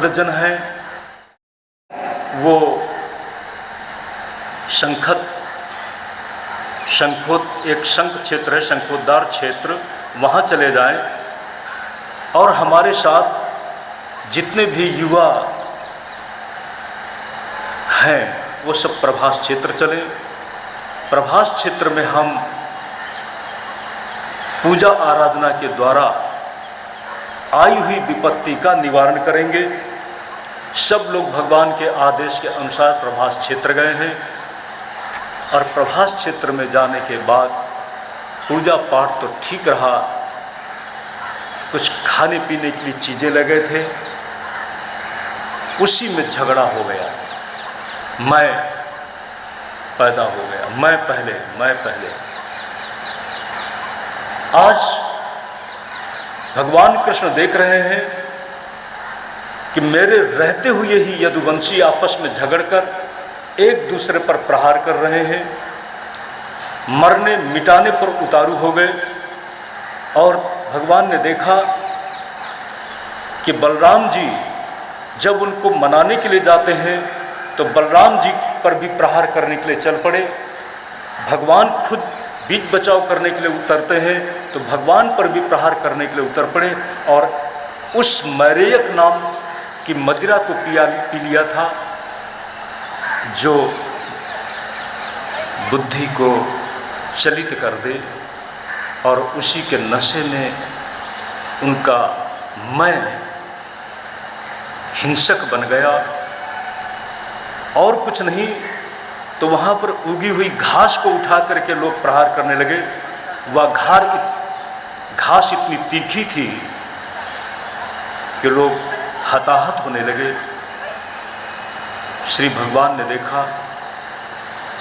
वृद्धजन हैं वो शंखोद एक शंख क्षेत्र है, शंखोद्धार क्षेत्र, वहाँ चले जाएं और हमारे साथ जितने भी युवा हैं वो सब प्रभास क्षेत्र चले। प्रभास क्षेत्र में हम पूजा आराधना के द्वारा आई हुई विपत्ति का निवारण करेंगे। सब लोग भगवान के आदेश के अनुसार प्रभास क्षेत्र गए हैं और प्रभास क्षेत्र में जाने के बाद पूजा पाठ तो ठीक रहा, कुछ खाने पीने के लिए चीज़ें लगे थे, उसी में झगड़ा हो गया। मैं पैदा हो गया, मैं पहले। आज भगवान कृष्ण देख रहे हैं कि मेरे रहते हुए ही यदुवंशी आपस में झगड़कर एक दूसरे पर प्रहार कर रहे हैं, मरने मिटाने पर उतारू हो गए। और भगवान ने देखा कि बलराम जी जब उनको मनाने के लिए जाते हैं तो बलराम जी पर भी प्रहार करने के लिए चल पड़े। भगवान खुद बीच बचाव करने के लिए उतरते हैं तो भगवान पर भी प्रहार करने के लिए उतर पड़े और उस मैरेयक नाम की मदिरा को पी लिया था जो बुद्धि को चलित कर दे, और उसी के नशे में उनका मैं हिंसक बन गया और कुछ नहीं। तो वहाँ पर उगी हुई घास को उठा करके लोग प्रहार करने लगे। वह घास इतनी तीखी थी कि लोग हताहत होने लगे। श्री भगवान ने देखा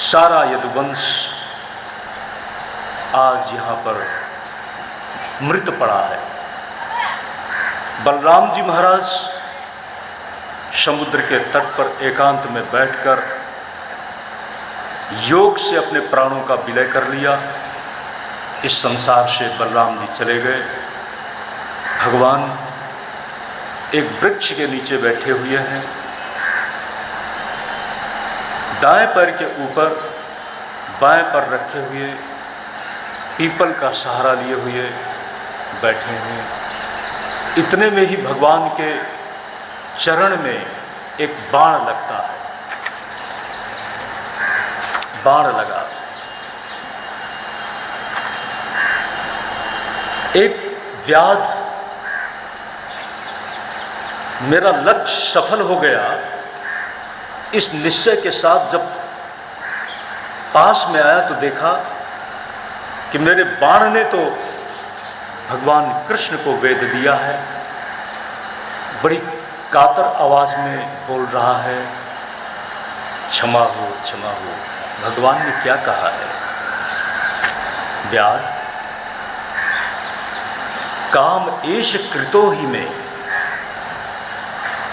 सारा यदुवंश आज यहाँ पर मृत पड़ा है। बलराम जी महाराज समुद्र के तट पर एकांत में बैठकर योग से अपने प्राणों का विलय कर लिया। इस संसार से बलराम जी चले गए। भगवान एक वृक्ष के नीचे बैठे हुए हैं, दाएं पैर के ऊपर बाएं पर रखे हुए पीपल का सहारा लिए हुए बैठे हैं। इतने में ही भगवान के चरण में एक बाण लगता है। बाण लगा, एक व्याध, मेरा लक्ष्य सफल हो गया। इस निश्चय के साथ जब पास में आया तो देखा कि मेरे बाण ने तो भगवान कृष्ण को वेद दिया है। बड़ी कातर आवाज में बोल रहा है, क्षमा हो, क्षमा हो। भगवान ने क्या कहा है? व्याध, काम एष कृतो ही में,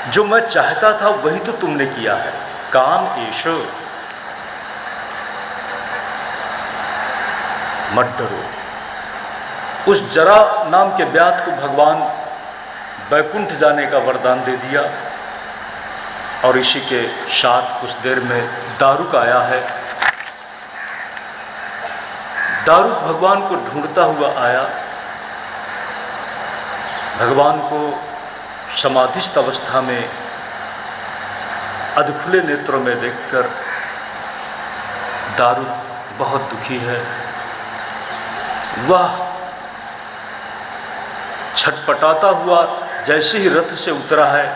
जो मैं चाहता था वही तो तुमने किया है। काम एष, मत डरो। उस जरा नाम के व्याध को भगवान वैकुंठ जाने का वरदान दे दिया और इसी के साथ कुछ देर में दारुक आया है। दारुक भगवान को ढूंढता हुआ आया। भगवान को समाधिस्थ अवस्था में अधखुले नेत्रों में देखकर दारुक बहुत दुखी है। वह छटपटाता हुआ जैसे ही रथ से उतरा है,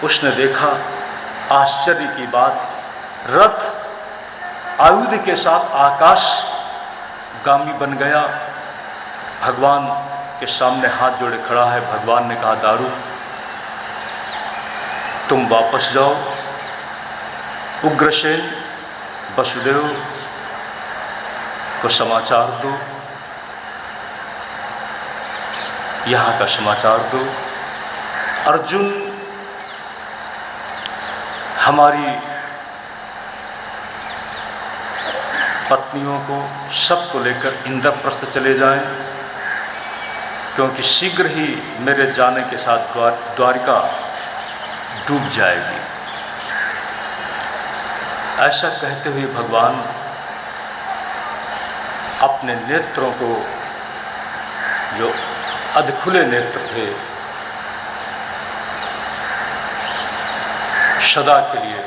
उसने देखा आश्चर्य की बात, रथ आयुध के साथ आकाशगामी बन गया। भगवान के सामने हाथ जोड़े खड़ा है। भगवान ने कहा, दारू तुम वापस जाओ, उग्रसेन वसुदेव को समाचार दो, यहाँ का समाचार दो। अर्जुन हमारी पत्नियों को सबको लेकर इंद्रप्रस्थ चले जाएं, क्योंकि शीघ्र ही मेरे जाने के साथ द्वारिका डूब जाएगी। ऐसा कहते हुए भगवान अपने नेत्रों को, जो अधखुले नेत्र थे, सदा के लिए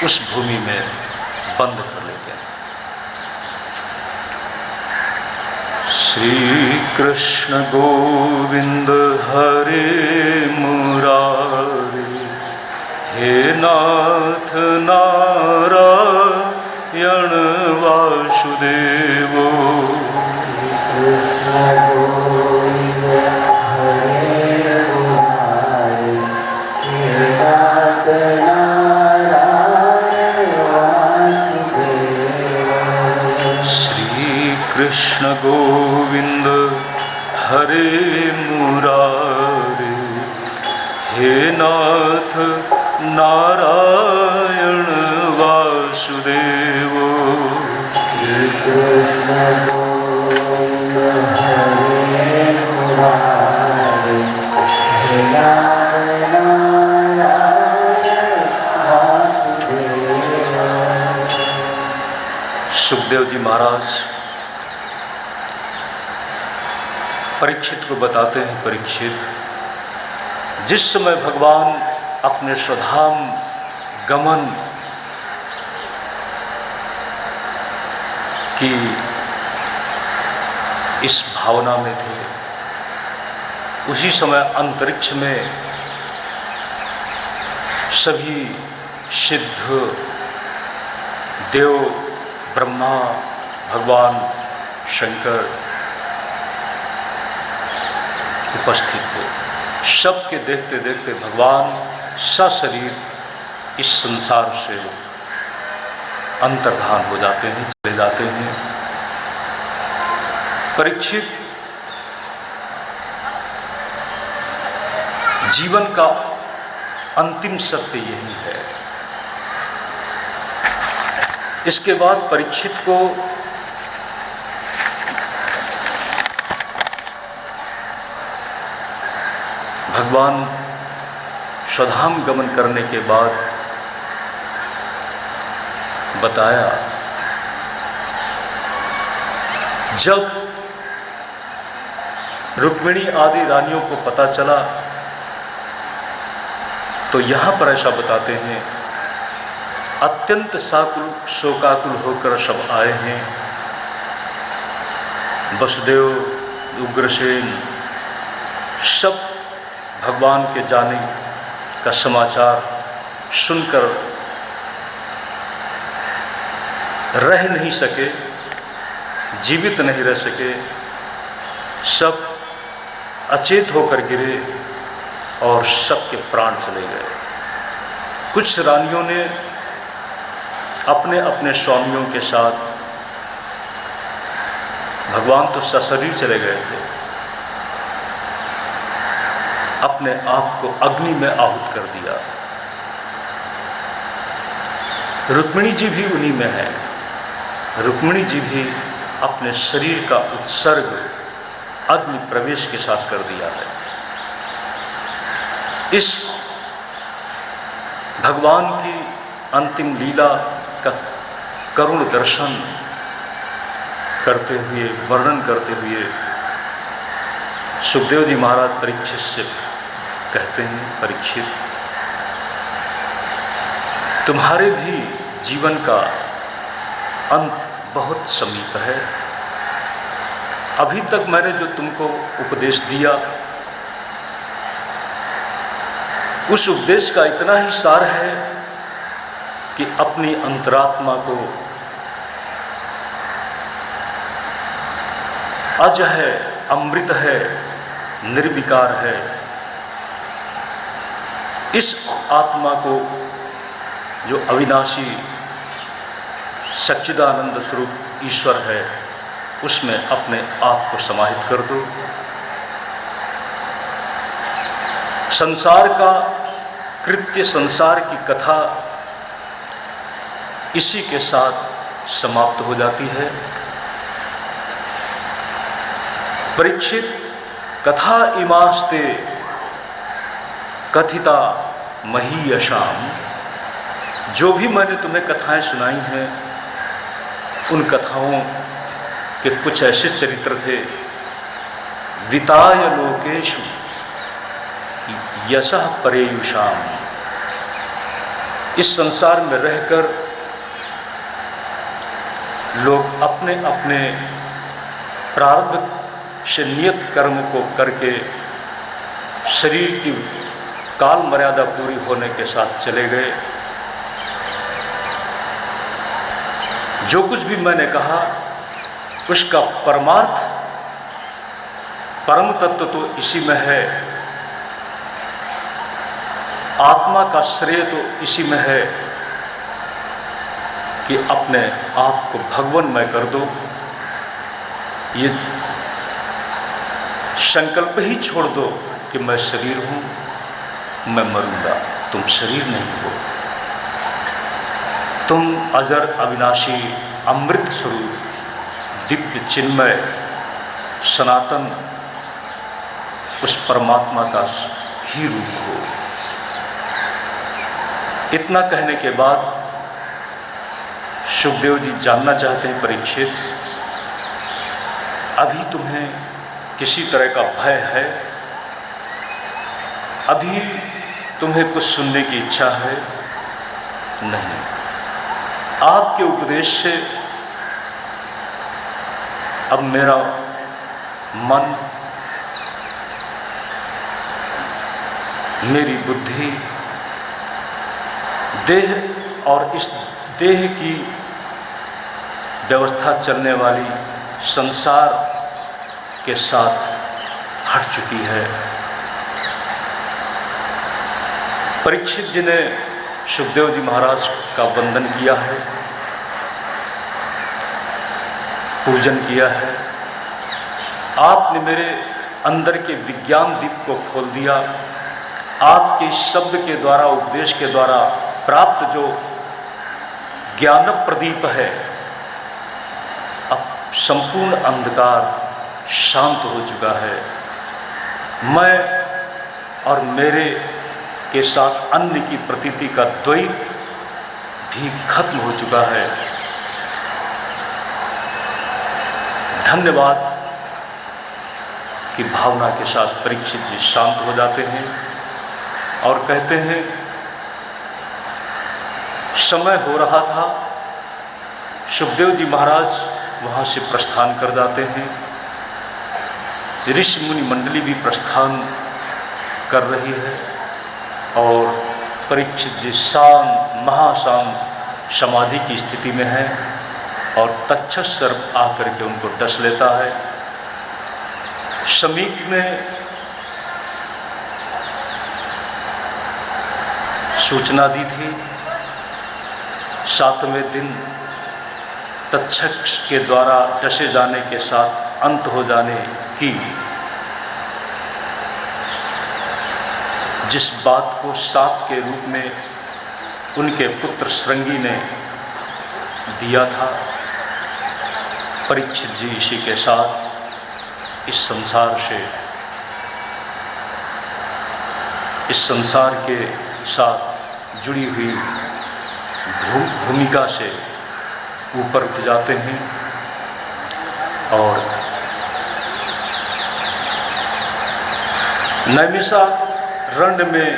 उस भूमि में बंद कर लेते हैं। श्री कृष्ण गोविंद हरे मुरारे, हे नाथ नारायण वासुदेवो। कृष्ण गोविंद हरे मुरारे, हे नाथ नारायण वासुदेवो। कृष्ण गोविंद हरे मुरारे, हे नाथ नारायण वासुदेवो। सुखदेव जी महाराज परीक्षित को बताते हैं, परीक्षित, जिस समय भगवान अपने स्वधाम गमन की इस भावना में थे, उसी समय अंतरिक्ष में सभी सिद्ध देव, ब्रह्मा, भगवान शंकर उपस्थित थे। सबके देखते देखते भगवान सशरीर इस संसार से अंतर्धान हो जाते हैं, चले जाते हैं। परीक्षित, जीवन का अंतिम सत्य यही है। इसके बाद परीक्षित को भगवान स्वधाम गमन करने के बाद बताया, जब रुक्मिणी आदि रानियों को पता चला तो यहाँ पर ऐसा बताते हैं, अत्यंत शोकाकुल होकर सब आए हैं। वसुदेव, उग्रसेन सब भगवान के जाने का समाचार सुनकर रह नहीं सके, जीवित नहीं रह सके, सब अचेत होकर गिरे और सबके प्राण चले गए। कुछ रानियों ने अपने अपने स्वामियों के साथ, भगवान तो सशरीर चले गए थे, अपने आप को अग्नि में आहुत कर दिया। रुक्मिणी जी भी उन्हीं में है। रुक्मिणी जी भी अपने शरीर का उत्सर्ग अग्नि प्रवेश के साथ कर दिया है। इस भगवान की अंतिम लीला का करुण दर्शन करते हुए, वर्णन करते हुए सुखदेव जी महाराज परीक्षित से कहते हैं, परीक्षित, तुम्हारे भी जीवन का अंत बहुत समीप है। अभी तक मैंने जो तुमको उपदेश दिया, उस उपदेश का इतना ही सार है कि अपनी अंतरात्मा को अज है, अमृत है, निर्विकार है, इस आत्मा को जो अविनाशी सच्चिदानंद स्वरूप ईश्वर है, उसमें अपने आप को समाहित कर दो। संसार का कृत्य, संसार की कथा इसी के साथ समाप्त हो जाती है। परीक्षित, कथा इमास्ते कथिता महीयशाम, जो भी मैंने तुम्हें कथाएं सुनाई हैं उन कथाओं के कुछ ऐसे चरित्र थे। विताय लोकेषु यशः परेयुषाम, इस संसार में रहकर लोग अपने अपने प्रारब्ध से नियत कर्म को करके शरीर की काल मर्यादा पूरी होने के साथ चले गए। जो कुछ भी मैंने कहा उसका परमार्थ, परम तत्व तो इसी में है। आत्मा का श्रेय तो इसी में है कि अपने आप को भगवानमय कर दो। ये संकल्प ही छोड़ दो कि मैं शरीर हूँ, मैं मरूंगा। तुम शरीर नहीं हो, तुम अजर अविनाशी अमृत स्वरूप दिव्य चिन्मय सनातन उस परमात्मा का ही रूप हो। इतना कहने के बाद सुखदेव जी जानना चाहते हैं, परीक्षित, अभी तुम्हें किसी तरह का भय है? अभी तुम्हें कुछ सुनने की इच्छा है? नहीं। आपके उपदेश से अब मेरा मन, मेरी बुद्धि, देह और इस देह की व्यवस्था चलने वाली संसार के साथ हट चुकी है। परीक्षित जी ने सुखदेव जी महाराज का वंदन किया है, पूजन किया है। आपने मेरे अंदर के विज्ञान दीप को खोल दिया। आपके शब्द के द्वारा, उपदेश के द्वारा प्राप्त जो ज्ञान प्रदीप है, अब संपूर्ण अंधकार शांत हो चुका है। मैं और मेरे के साथ अन्य की प्रतीति का द्वैत भी खत्म हो चुका है। धन्यवाद की भावना के साथ परीक्षित जी शांत हो जाते हैं और कहते हैं, समय हो रहा था। सुखदेव जी महाराज वहाँ से प्रस्थान कर जाते हैं। ऋषि मुनि मंडली भी प्रस्थान कर रही है और परीक्षित जी शांत, महाशांत समाधि की स्थिति में है और तक्षक सर्प आकर के उनको डस लेता है। समीप में सूचना दी थी, 7वें दिन तक्षक के द्वारा डसे जाने के साथ अंत हो जाने की। जिस बात को शाप के रूप में उनके पुत्र श्रृंगी ने दिया था, परीक्षित जी इसी के साथ इस संसार के साथ जुड़ी हुई भूमिका से ऊपर उठ जाते हैं और नैमिषारण्य में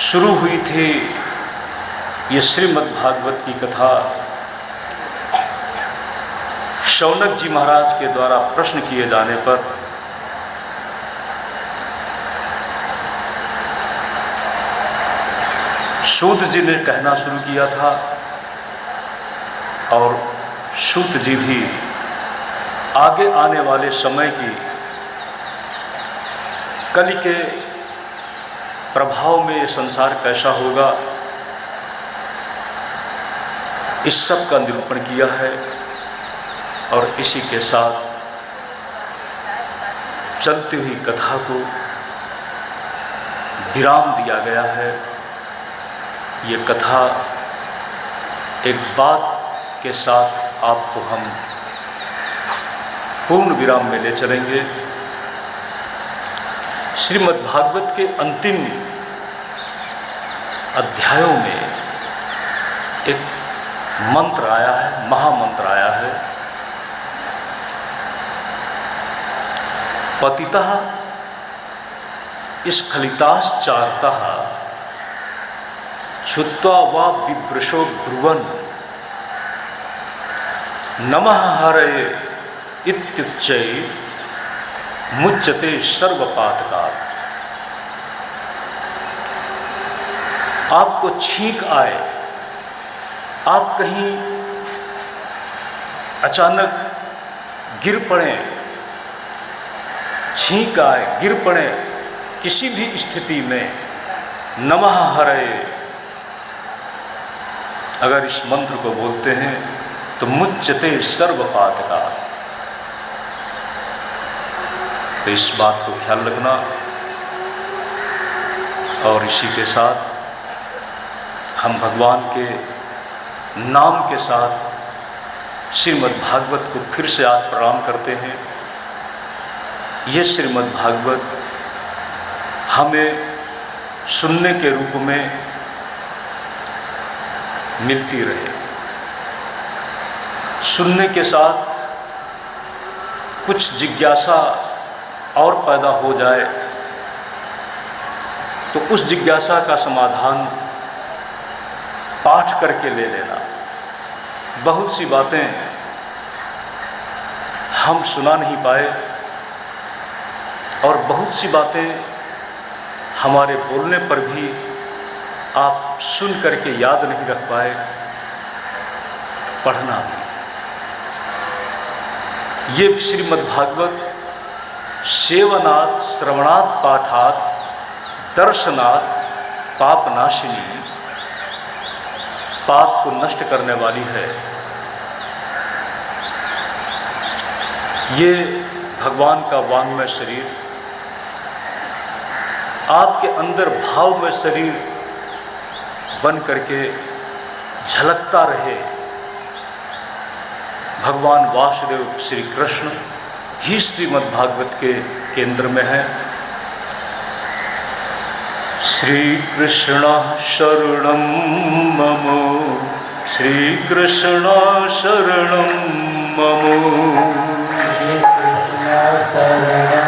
शुरू हुई थी ये श्रीमद् भागवत की कथा। शौनक जी महाराज के द्वारा प्रश्न किए जाने पर सूत जी ने कहना शुरू किया था और सूत जी भी आगे आने वाले समय की कलि के प्रभाव में ये संसार कैसा होगा, इस सब का निरूपण किया है। और इसी के साथ चलती हुई कथा को विराम दिया गया है। ये कथा एक बात के साथ आपको हम पूर्ण विराम में ले चलेंगे। श्रीमद् भागवत के अंतिम अध्यायों में एक मंत्र आया है, महामंत्र आया है। पतितः स्खलिताश्चार्तः छुत्वा वा बिभ्रशो ब्रुवन् नमः हरये इत्युच्चै मुच्यते सर्वपातकात्। आपको छींक आए, आप कहीं अचानक गिर पड़े, छींक आए, गिर पड़े, किसी भी स्थिति में नमः हरये अगर इस मंत्र को बोलते हैं तो मुच्यते सर्वपातकात्। तो इस बात को ख्याल रखना। और इसी के साथ हम भगवान के नाम के साथ श्रीमद् भागवत को फिर से आज प्रणाम करते हैं। ये श्रीमद् भागवत हमें सुनने के रूप में मिलती रहे, सुनने के साथ कुछ जिज्ञासा और पैदा हो जाए तो उस जिज्ञासा का समाधान पाठ करके ले लेना। बहुत सी बातें हम सुना नहीं पाए और बहुत सी बातें हमारे बोलने पर भी आप सुन करके याद नहीं रख पाए, पढ़ना भी। ये श्रीमद् भागवत सेवनात् श्रवणात् पाठात् दर्शनात् पापनाशिनी, पाप को नष्ट करने वाली है। ये भगवान का वाङ्मय शरीर आपके अंदर भावमय शरीर बन करके झलकता रहे। भगवान वासुदेव श्री कृष्ण ही श्रीमद् भागवत के केंद्र में है। श्री कृष्ण शरणं मम, श्री कृष्ण शरणं मम, श्री कृष्ण शरणं